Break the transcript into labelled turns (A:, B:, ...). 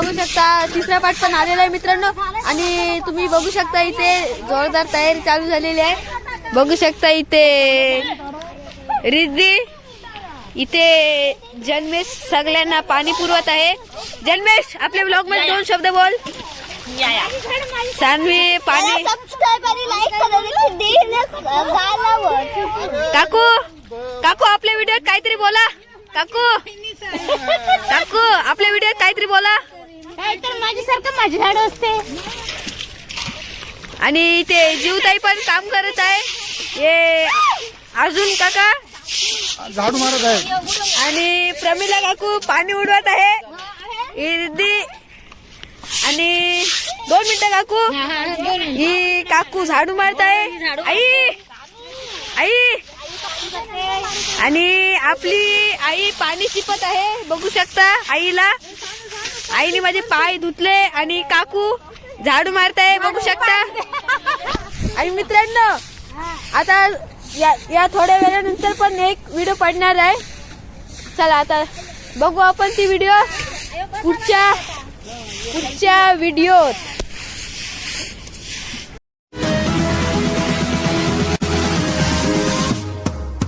A: बघू शकता तिसरा पार्ट पण आलेला आहे मित्रांनो. आणि तुम्ही बघू शकता इथे जोरदार तयारी चालू झालेली आहे. बघू शकता इथे रिद्धी, इथे जन्मेश सगळ्यांना पाणी पुरवत आहे. जन्मेश आपल्या ब्लॉग मध्ये 2 शब्द बोल. सान्वी पाणी. काकू काकू आपल्या व्हिडिओत काहीतरी बोला. काकू काकू आपल्या व्हिडिओत काहीतरी बोला.
B: तर माझ्यासारखं माझी झाड असते.
A: आणि ते जीवताई पण काम करत आहे. हे अर्जुन काका
C: झाडू मारत आहे.
A: आणि प्रमिला काकू पाणी उडवत आहे. इर्दी आणि 2 मिनिटं काकू. ही काकू झाडू मारत आहे. आई आई आणि आपली आई पाणी शिपत आहे. बघू शकता आईला. आईने माझे पाय धुतले आणि काकू झाडू मारत आहे. बघू शकता. आणि मित्रांनो आता या थोड्या वेळानंतर पण एक व्हिडिओ पडणार आहे. चला आता बघू आपण ती व्हिडिओ पुढच्या व्हिडिओत.